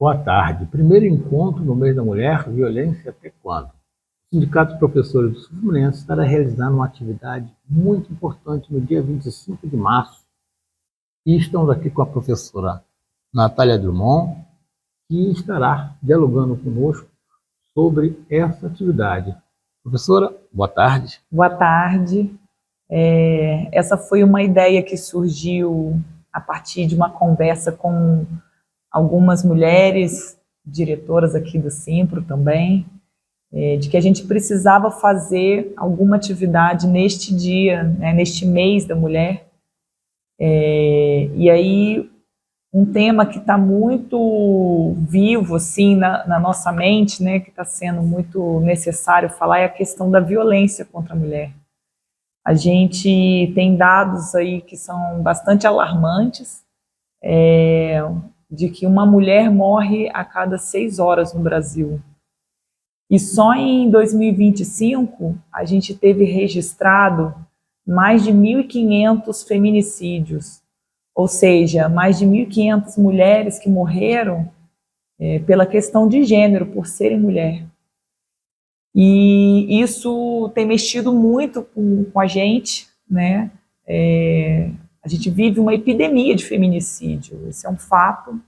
Boa tarde. Primeiro encontro no mês da mulher, violência até quando? O Sindicato dos Professores do Sul Fluminense estará realizando uma atividade muito importante no dia 25 de março. E estamos aqui com a professora Natália Drummond, que estará dialogando conosco sobre essa atividade. Professora, boa tarde. Boa tarde. Essa foi uma ideia que surgiu a partir de uma conversa com algumas mulheres, diretoras aqui do Simpro também, de que a gente precisava fazer alguma atividade neste dia, né, neste mês da mulher. E aí, um tema que está muito vivo assim, na nossa mente, né, que está sendo muito necessário falar, é a questão da violência contra a mulher. A gente tem dados aí que são bastante alarmantes, de que uma mulher morre a cada 6 horas no Brasil. E só em 2025 a gente teve registrado mais de 1.500 feminicídios, ou seja, mais de 1.500 mulheres que morreram pela questão de gênero, por serem mulher. E isso tem mexido muito com a gente, né? A gente vive uma epidemia de feminicídio, esse é um fato,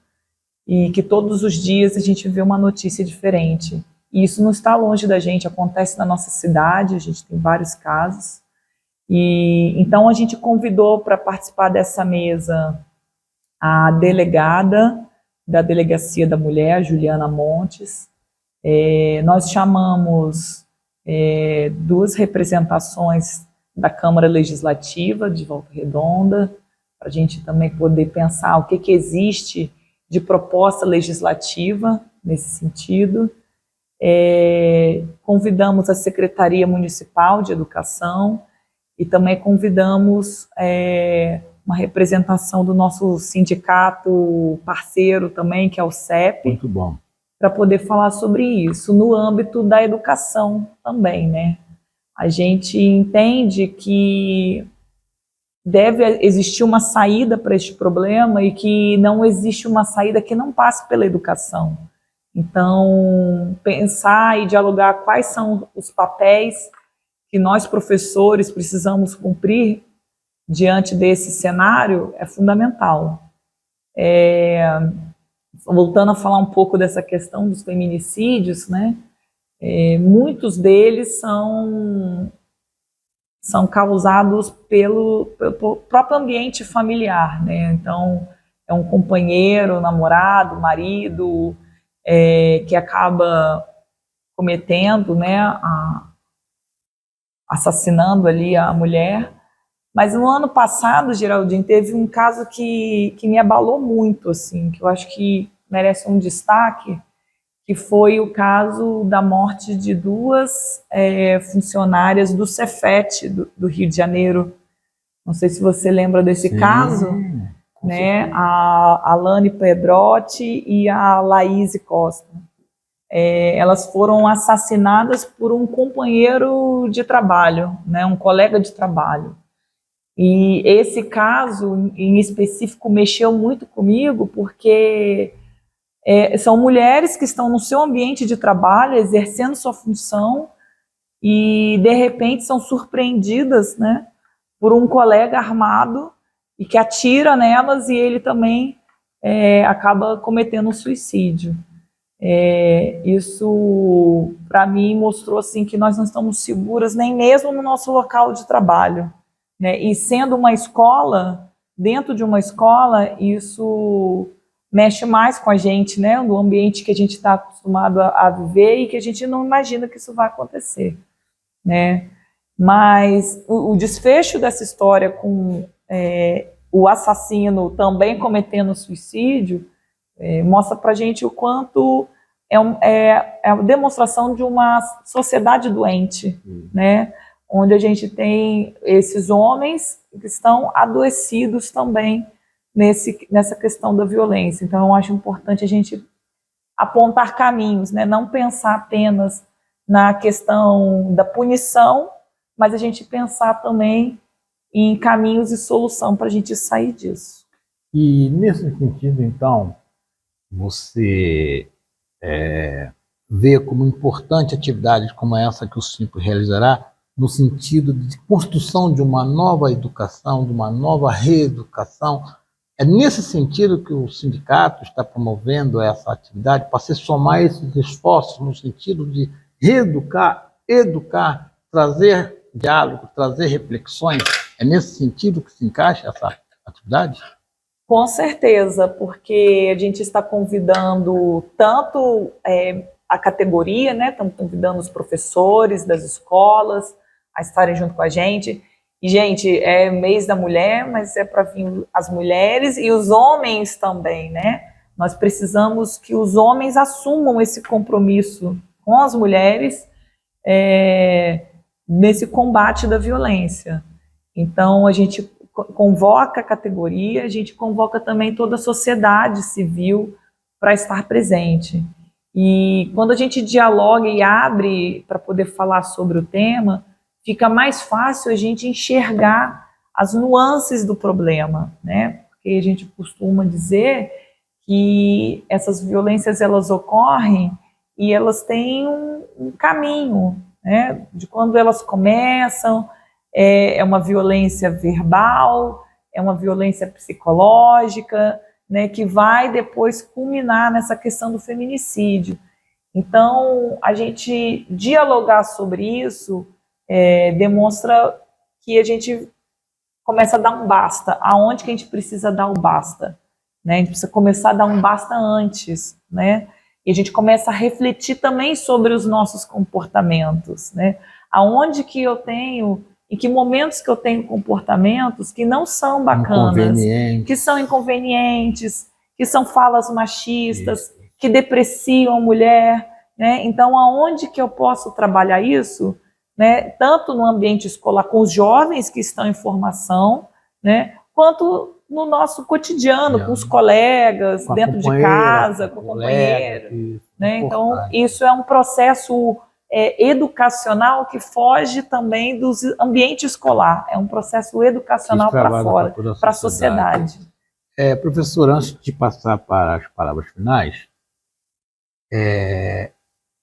e que todos os dias a gente vê uma notícia diferente. E isso não está longe da gente, acontece na nossa cidade, a gente tem vários casos. E então a gente convidou para participar dessa mesa a delegada da Delegacia da Mulher, Juliana Montes. Nós chamamos 2 representações da Câmara Legislativa de Volta Redonda, para a gente também poder pensar o que existe de proposta legislativa nesse sentido. Convidamos a Secretaria Municipal de Educação e também convidamos uma representação do nosso sindicato parceiro também, que é o CEP. Muito bom. Para poder falar sobre isso, no âmbito da educação também, né? A gente entende que deve existir uma saída para este problema e que não existe uma saída que não passe pela educação. Então, pensar e dialogar quais são os papéis que nós, professores, precisamos cumprir diante desse cenário é fundamental. Voltando a falar um pouco dessa questão dos feminicídios, né? Muitos deles são causados pelo próprio ambiente familiar, né? Então, é um companheiro, namorado, marido, que acaba cometendo, né, assassinando ali a mulher. Mas no ano passado, Geraldinho, teve um caso que me abalou muito, assim, que eu acho que merece um destaque, que foi o caso da morte de 2 funcionárias do Cefet do Rio de Janeiro. Não sei se você lembra desse caso, né? A Alane Pedrotti e a Laís Costa. Elas foram assassinadas por um companheiro de trabalho, né? Um colega de trabalho. E esse caso, em específico, mexeu muito comigo, porque são mulheres que estão no seu ambiente de trabalho, exercendo sua função, e, de repente, são surpreendidas, né, por um colega armado e que atira nelas, e ele também acaba cometendo um suicídio. Isso, para mim, mostrou assim, que nós não estamos seguras nem mesmo no nosso local de trabalho. Né? E sendo uma escola, dentro de uma escola, isso mexe mais com a gente, né? No ambiente que a gente está acostumado a viver e que a gente não imagina que isso vai acontecer, né? Mas o desfecho dessa história com o assassino também cometendo suicídio mostra para a gente o quanto é a demonstração de uma sociedade doente, né? Onde a gente tem esses homens que estão adoecidos também nessa questão da violência. Então, eu acho importante a gente apontar caminhos, né? Não pensar apenas na questão da punição, mas a gente pensar também em caminhos e solução para a gente sair disso. E, nesse sentido, então, você vê como importante atividade como essa que o Simpro realizará, no sentido de construção de uma nova educação, de uma nova reeducação? É nesse sentido que o sindicato está promovendo essa atividade, para se somar esses esforços no sentido de reeducar, educar, trazer diálogo, trazer reflexões? É nesse sentido que se encaixa essa atividade? Com certeza, porque a gente está convidando tanto a categoria, né? Estamos convidando os professores das escolas a estarem junto com a gente. E, gente, é mês da mulher, mas é para vir as mulheres e os homens também, né? Nós precisamos que os homens assumam esse compromisso com as mulheres nesse combate da violência. Então, a gente convoca a categoria, a gente convoca também toda a sociedade civil para estar presente. E quando a gente dialoga e abre para poder falar sobre o tema, fica mais fácil a gente enxergar as nuances do problema, né? Porque a gente costuma dizer que essas violências elas ocorrem e elas têm um caminho, né? De quando elas começam, é uma violência verbal, é uma violência psicológica, né? Que vai depois culminar nessa questão do feminicídio. Então, a gente dialogar sobre isso demonstra que a gente começa a dar um basta. Aonde que a gente precisa dar o basta? Né? A gente precisa começar a dar um basta antes, né? E a gente começa a refletir também sobre os nossos comportamentos, né? Aonde que eu tenho, em que momentos que eu tenho comportamentos que não são bacanas, que são inconvenientes, que são falas machistas, que depreciam a mulher, né? Então, aonde que eu posso trabalhar isso? Né, tanto no ambiente escolar com os jovens que estão em formação, né, quanto no nosso cotidiano, com os colegas, com dentro de casa, com o companheiro. Né? Então, isso é um processo educacional que foge também do ambiente escolar. É um processo educacional para fora, para a sociedade. Professor, antes de passar para as palavras finais,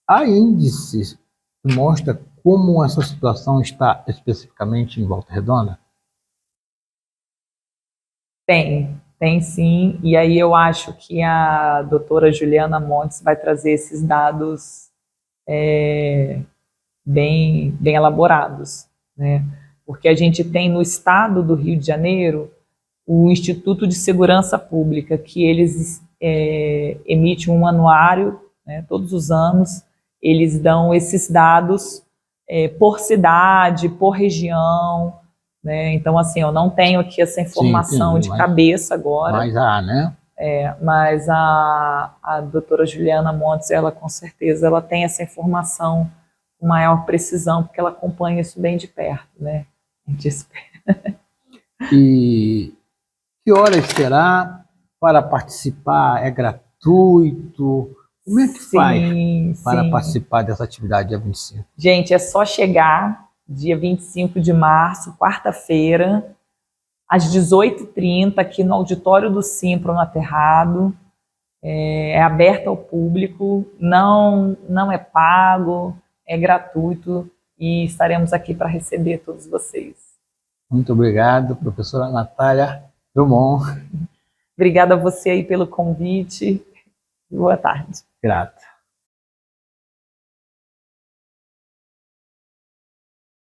há índices que mostram como essa situação está especificamente em Volta Redonda? Tem sim, e aí eu acho que a doutora Juliana Montes vai trazer esses dados bem elaborados, né? Porque a gente tem no estado do Rio de Janeiro o Instituto de Segurança Pública, que eles emitem um anuário, né, todos os anos, eles dão esses dados por cidade, por região, né? Então, assim, eu não tenho aqui essa informação de cabeça agora. Mas há, né? Mas a doutora Juliana Montes, ela com certeza ela tem essa informação com maior precisão, porque ela acompanha isso bem de perto, né? A gente espera. E que horas será para participar? É gratuito? Como é que faz para participar dessa atividade dia 25? Gente, é só chegar dia 25 de março, quarta-feira, às 18h30, aqui no auditório do Simpro, no Aterrado. É aberto ao público, não é pago, é gratuito e estaremos aqui para receber todos vocês. Muito obrigado, professora Natália Drummond. Obrigada a você aí pelo convite. Boa tarde. Grato.